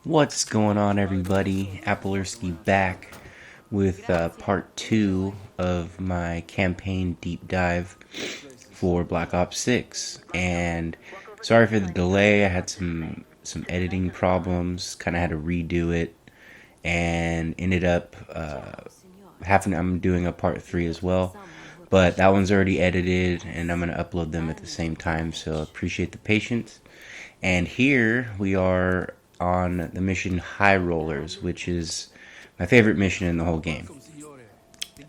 What's going on, everybody? Applersky back with part two of my campaign deep dive for Black Ops 6. And sorry for the delay. I had some editing problems. Kind of had to redo it, and ended up having. I'm doing a part three as well, but that one's already edited, and I'm gonna upload them at the same time. So appreciate the patience. And here we are on the mission High Rollers, which is my favorite mission in the whole game.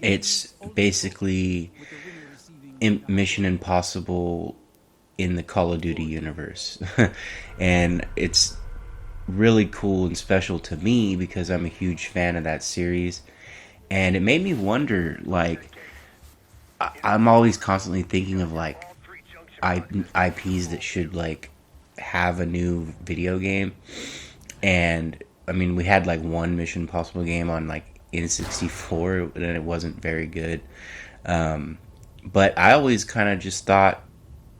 It's basically Mission Impossible in the Call of Duty universe. And it's really cool and special to me because I'm a huge fan of that series. And it made me wonder, like, I'm always constantly thinking of, like, IPs that should, like, have a new video game. And I mean, we had like one Mission Impossible game on like N64, and it wasn't very good. But I always kind of just thought,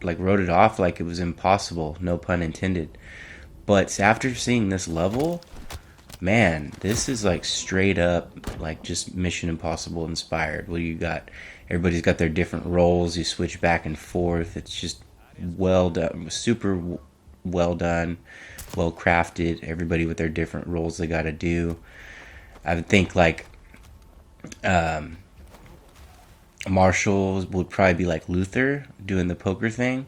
like, wrote it off like it was impossible, no pun intended. But after seeing this level, man, this is like straight up like just Mission Impossible inspired. Well, you got everybody's got their different roles. You switch back and forth. It's just well done, super well done, well crafted. Everybody with their different roles they got to do. I would think like Marshall would probably be like Luther doing the poker thing,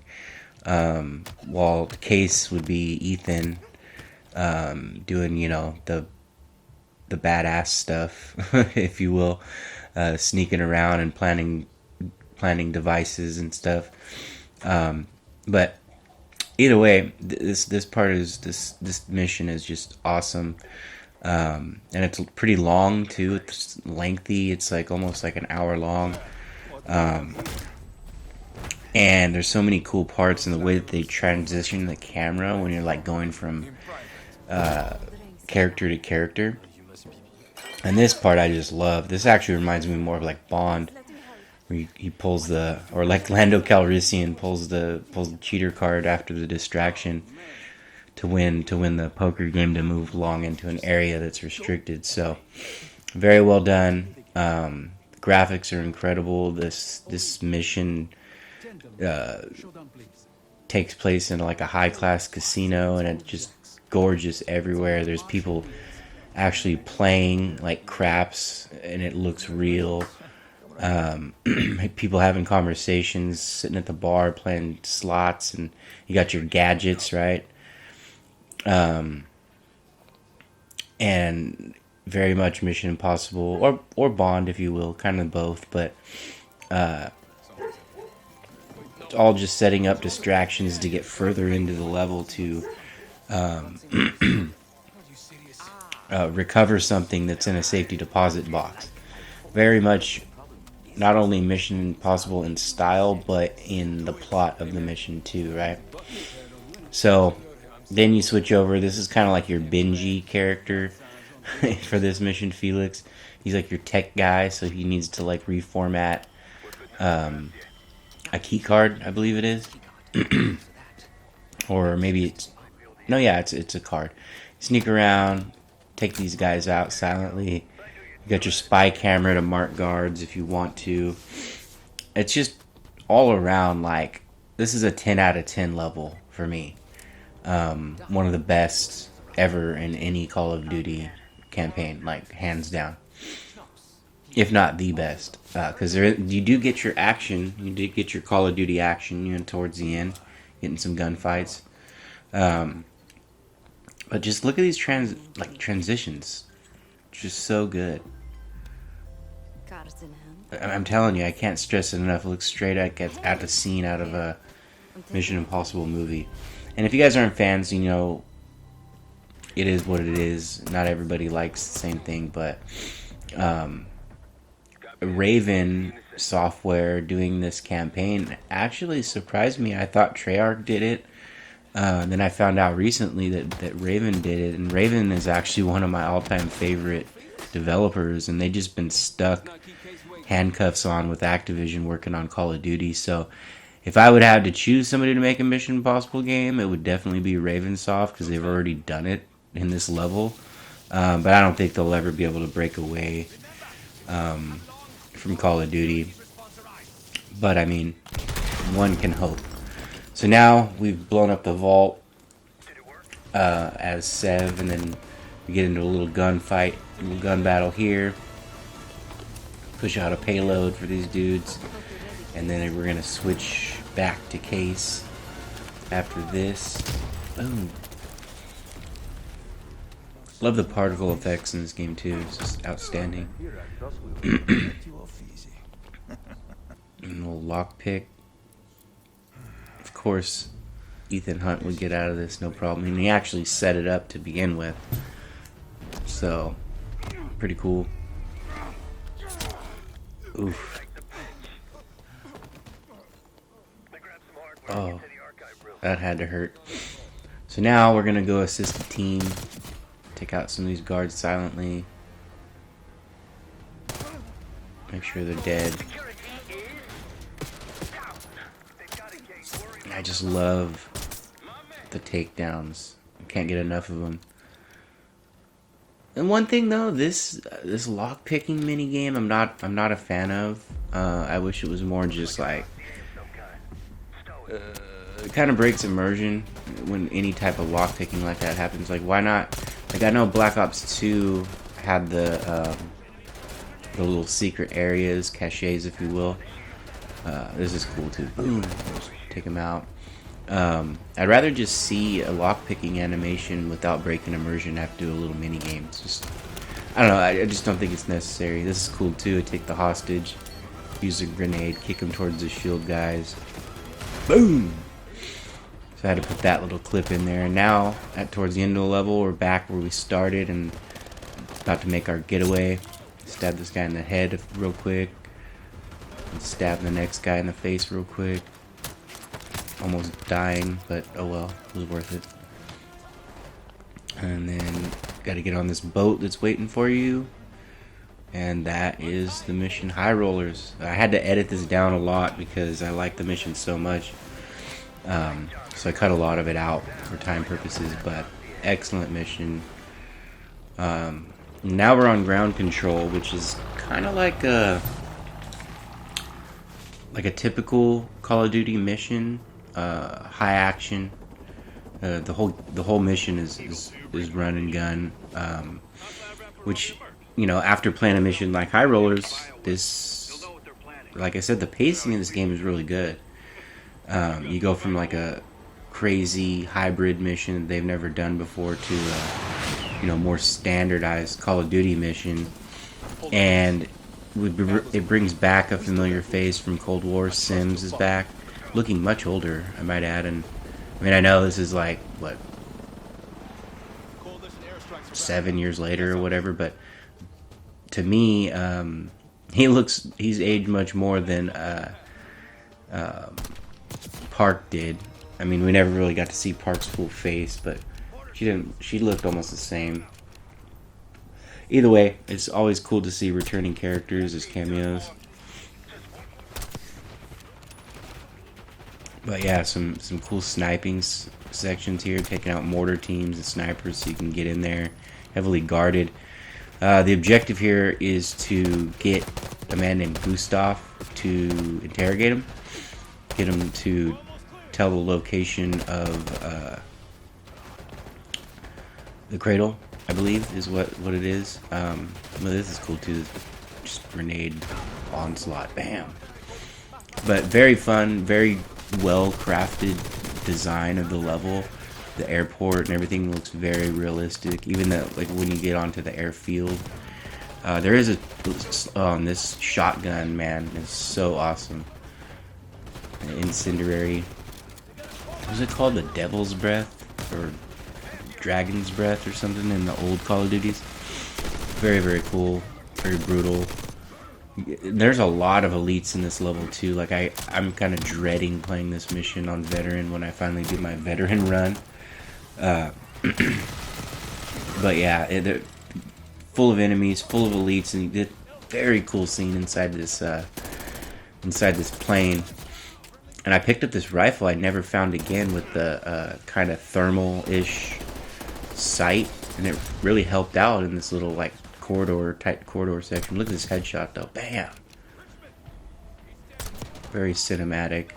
while the Case would be Ethan, doing the badass stuff, if you will, sneaking around and planning devices and stuff. But either way, this part is this mission is just awesome. And it's pretty long too. It's lengthy. It's like almost like an hour long. And there's so many cool parts in the way that they transition the camera when you're like going from character to character. And this part I just love. This actually reminds me more of like Bond, where he pulls the, or like Lando Calrissian pulls the cheater card after the distraction to win the poker game, to move along into an area that's restricted. So very well done. Graphics are incredible. This mission takes place in like a high class casino, and it's just gorgeous everywhere. There's people actually playing like craps, and it looks real. People having conversations, sitting at the bar playing slots, and you got your gadgets, right? And very much Mission Impossible, or Bond, if you will, kind of both, but it's all just setting up distractions to get further into the level to recover something that's in a safety deposit box. Very much not only Mission Impossible in style, but in the plot of the mission too, right? So then you switch over. This is kind of like your Benji character for this mission, Felix. He's like your tech guy, so he needs to like reformat a key card, I believe it is, or maybe it's no, yeah, it's a card. Sneak around, take these guys out silently. You got your spy camera to mark guards if you want to. It's just all around like this is a 10 out of 10 level for me. One of the best ever in any Call of Duty campaign, like hands down, if not the best. Because you do get your action, you do get your Call of Duty action, towards the end, getting some gunfights. But just look at these transitions, just so good. I'm telling you, I can't stress it enough. It looks straight at the scene out of a Mission Impossible movie. And if you guys aren't fans, it is what it is. Not everybody likes the same thing, but Raven Software doing this campaign actually surprised me. I thought Treyarch did it. Then I found out recently that Raven did it, and Raven is actually one of my all-time favorite developers, and they just been stuck handcuffs on with Activision working on Call of Duty. So if I would have to choose somebody to make a Mission Impossible game, it would definitely be Ravensoft, because they've already done it in this level, but I don't think they'll ever be able to break away from Call of Duty. But I mean, one can hope. So now we've blown up the vault as Sev, and then we get into a little gunfight, a little gun battle here. Push out a payload for these dudes, and then we're gonna switch back to Case after this. Boom. Love the particle effects in this game too. It's just outstanding. And a little lockpick. Of course, Ethan Hunt would get out of this no problem. And he actually set it up to begin with. So, pretty cool. Oof. Oh, that had to hurt. So now we're gonna go assist the team. Take out some of these guards silently. Make sure they're dead. I just love the takedowns. Can't get enough of them. And one thing though, this lock picking mini game, I'm not a fan of. I wish it was more just like it kind of breaks immersion when any type of lock picking like that happens. Like, why not? Like, I know Black Ops 2 had the little secret areas, caches, if you will. This is cool too. Boom, take them out. I'd rather just see a lockpicking animation without breaking immersion. Have to do a little mini game. It's just, I don't know. I just don't think it's necessary. This is cool too. Take the hostage, use a grenade, kick him towards the shield guys. Boom. So I had to put that little clip in there. And now, towards the end of the level, we're back where we started and about to make our getaway. Stab this guy in the head real quick. And stab the next guy in the face real quick. Almost dying, but oh well, it was worth it. And then got to get on this boat that's waiting for you. And that is the mission, High Rollers. I had to edit this down a lot because I like the mission so much. So I cut a lot of it out for time purposes, but excellent mission. Now we're on ground control, which is kind of like a typical Call of Duty mission. High action. The whole mission is run and gun, which, you know, after playing a mission like High Rollers, this, like I said, the pacing in this game is really good. You go from like a crazy hybrid mission that they've never done before to you know, more standardized Call of Duty mission, and it brings back a familiar face from Cold War. Sims is back, looking much older, I might add. And I mean, I know this is like what, 7 years later or whatever, but to me, he's aged much more than Park did. I mean, we never really got to see Park's full face, but she looked almost the same. Either way, it's always cool to see returning characters as cameos. But yeah, some cool sniping sections here, taking out mortar teams and snipers so you can get in there, heavily guarded. The objective here is to get a man named Gustav to interrogate him, get him to tell the location of the cradle, I believe, is what it is. Well, this is cool too. Just grenade onslaught, bam. But very fun, very well crafted design of the level. The airport and everything looks very realistic. Even like when you get onto the airfield, there is this shotgun, man, is so awesome. An incendiary. What was it called? The Devil's Breath or Dragon's Breath or something in the old Call of Duties. Very, very cool. Very brutal. There's a lot of elites in this level too. Like I'm kind of dreading playing this mission on veteran when I finally do my veteran run. But yeah, they're full of enemies, full of elites, and a very cool scene inside this plane. And I picked up this rifle I never found again with the kind of thermal-ish sight. and it really helped out in this little like corridor, tight corridor section. Look at this headshot though, bam! Very cinematic.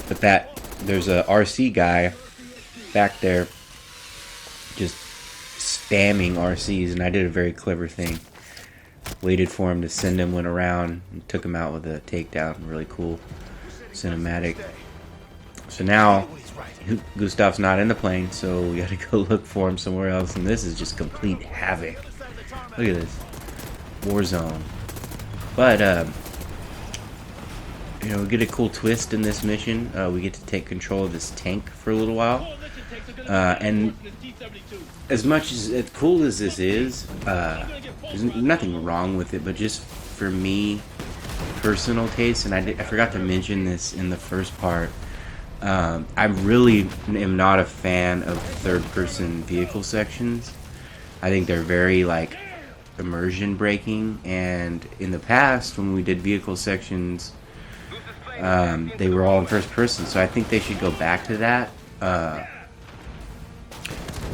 But there's a RC guy back there just spamming RCs, and I did a very clever thing. Waited for him to send him, went around, and took him out with a takedown. Really cool cinematic. So now Gustav's not in the plane, so we gotta go look for him somewhere else, and this is just complete havoc. Look at this. Warzone. But, you know, we get a cool twist in this mission. We get to take control of this tank for a little while. And as much as cool as this is, there's nothing wrong with it, but just for me, personal taste, and I forgot to mention this in the first part, I really am not a fan of third-person vehicle sections. I think they're very, like, immersion breaking, and in the past, when we did vehicle sections, they were all in first person, so I think they should go back to that.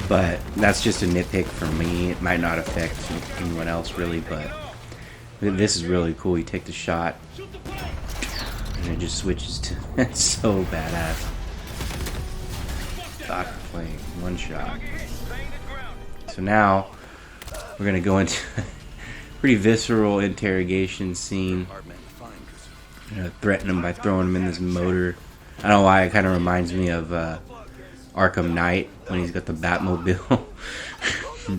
But that's just a nitpick for me. It might not affect anyone else really, but this is really cool. You take the shot, and it just switches to... It's so badass. Thought playing one shot. So now we're gonna go into a pretty visceral interrogation scene. You know, threaten him by throwing him in this motor. I don't know why it kind of reminds me of Arkham Knight when he's got the Batmobile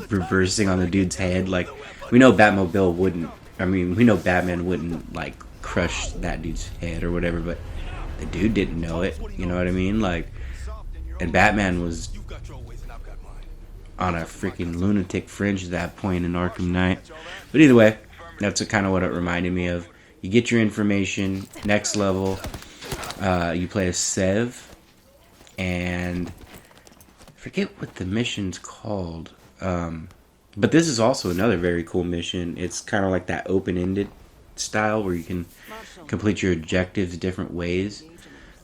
reversing on the dude's head. Like, we know Batmobile wouldn't. I mean, we know Batman wouldn't like crush that dude's head or whatever, but the dude didn't know it. You know what I mean? Like, and Batman was on a freaking lunatic fringe at that point in Arkham Knight. But either way, that's kind of what it reminded me of. You get your information, next level, you play as Sev, and I forget what the mission's called. But this is also another very cool mission. It's kind of like that open-ended style where you can complete your objectives different ways.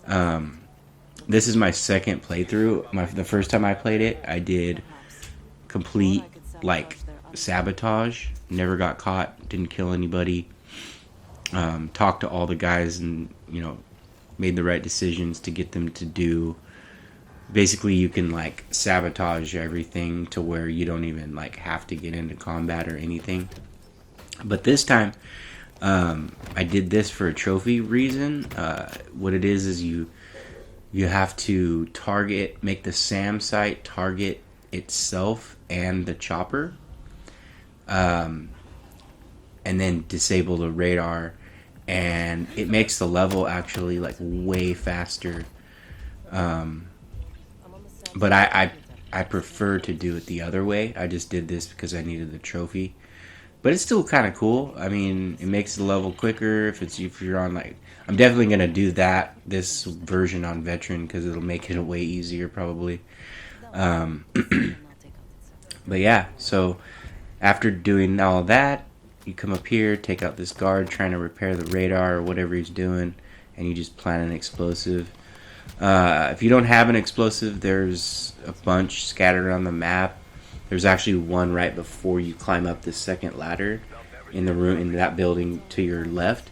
This is my second playthrough. The first time I played it, I did complete, like, sabotage. Never got caught, didn't kill anybody. Talked to all the guys and, you know, made the right decisions to get them to do. Basically, you can, like, sabotage everything to where you don't even, like, have to get into combat or anything. But this time, I did this for a trophy reason. What it is you have to make the SAM site target itself and the chopper. And then disable the radar, and it makes the level actually like way faster. But I prefer to do it the other way. I just did this because I needed the trophy, but it's still kind of cool. I mean, it makes the level quicker if you're on, like, I'm definitely gonna do this version on veteran because it'll make it way easier probably. But yeah, so after doing all that, you come up here, take out this guard trying to repair the radar or whatever he's doing, and you just plant an explosive. If you don't have an explosive, there's a bunch scattered on the map. There's actually one right before you climb up the second ladder in the room in that building to your left.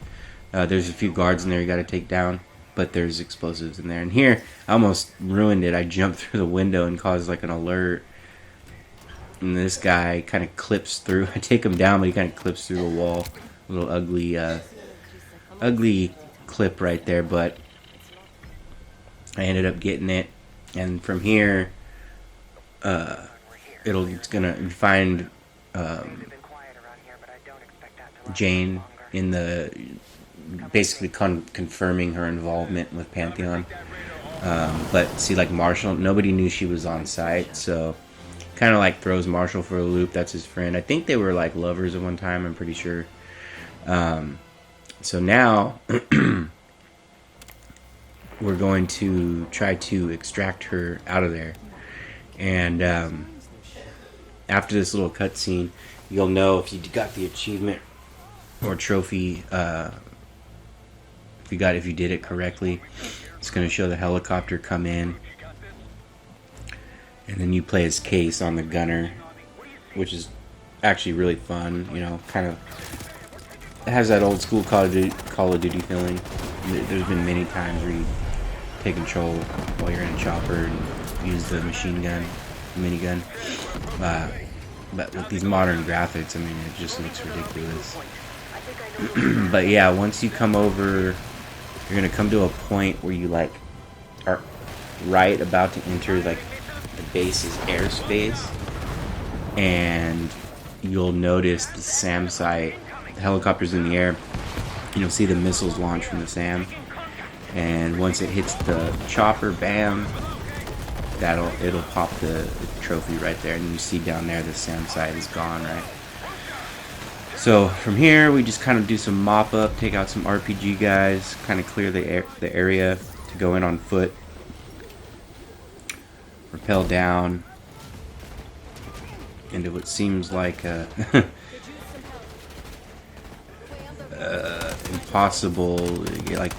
There's a few guards in there you got to take down, but there's explosives in there. And here, I almost ruined it. I jumped through the window and caused like an alert. And this guy kind of clips through. I take him down, but he kind of clips through the wall. A little ugly clip right there, but I ended up getting it. And from here, it's gonna find Jane in the basically confirming her involvement with Pantheon. But see, like Marshall, nobody knew she was on site, so kind of like throws Marshall for a loop. That's his friend. I think they were like lovers at one time, I'm pretty sure. So now we're going to try to extract her out of there. And after this little cutscene, you'll know if you got the achievement or trophy. If you did it correctly. It's going to show the helicopter come in, And then you play as Case on the gunner, which is actually really fun. You know, kind of it has that old school Call of Duty feeling. There's been many times where you take control while you're in a chopper and use the machine gun, minigun. But with these modern graphics, I mean, it just looks ridiculous. But yeah, once you come over, you're gonna come to a point where you like are right about to enter like the base's airspace, and you'll notice the SAM site, the helicopter's in the air. You'll see the missiles launch from the SAM, and once it hits the chopper, bam, it'll pop the trophy right there, and you see down there the SAM site is gone, right? So from here, we just kind of do some mop up, take out some RPG guys, kind of clear the area to go in on foot. Rappel down into what seems like a impossible, like,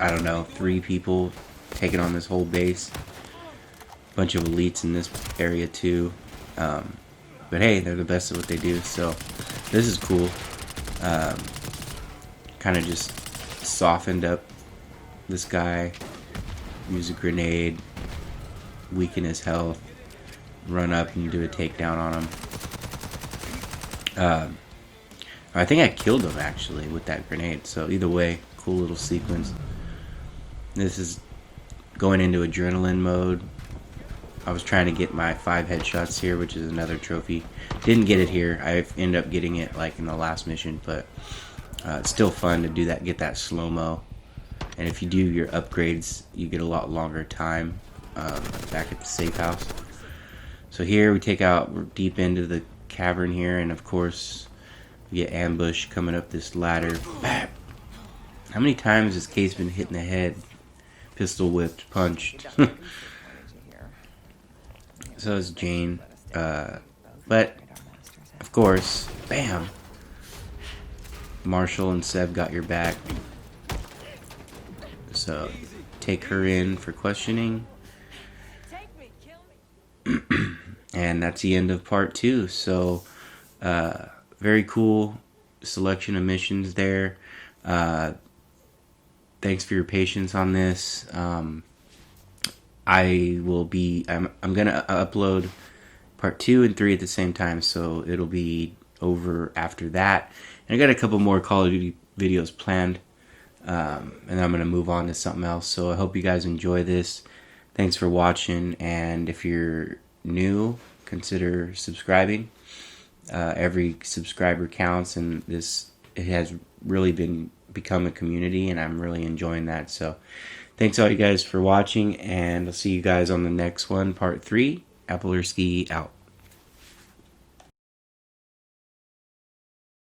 I don't know, 3 people taking on this whole base. Bunch of elites in this area too. But hey, they're the best at what they do, so this is cool. Kind of just softened up this guy, use a grenade, weaken his health, run up and do a takedown on him. I think I killed him actually with that grenade, so either way, cool little sequence. This is going into adrenaline mode. I was trying to get my 5 headshots here, which is another trophy. Didn't get it here. I ended up getting it like in the last mission, but it's still fun to do that, get that slow-mo. And if you do your upgrades, you get a lot longer time back at the safe house. So here we're deep into the cavern here, and of course we get ambush coming up this ladder. How many times has Case been hit in the head? Pistol whipped, punched. So is Jane. But, of course, bam! Marshall and Seb got your back. So, take her in for questioning. And that's the end of part 2. So, very cool selection of missions there. Thanks for your patience on this. I'm gonna upload part 2 and 3 at the same time, so it'll be over after that. And I got a couple more Call of Duty videos planned, and I'm gonna move on to something else. So I hope you guys enjoy this. Thanks for watching, and if you're new, consider subscribing. Every subscriber counts, and it has really become a community, and I'm really enjoying that. So thanks all you guys for watching, and I'll see you guys on the next one, part 3. Applerski out.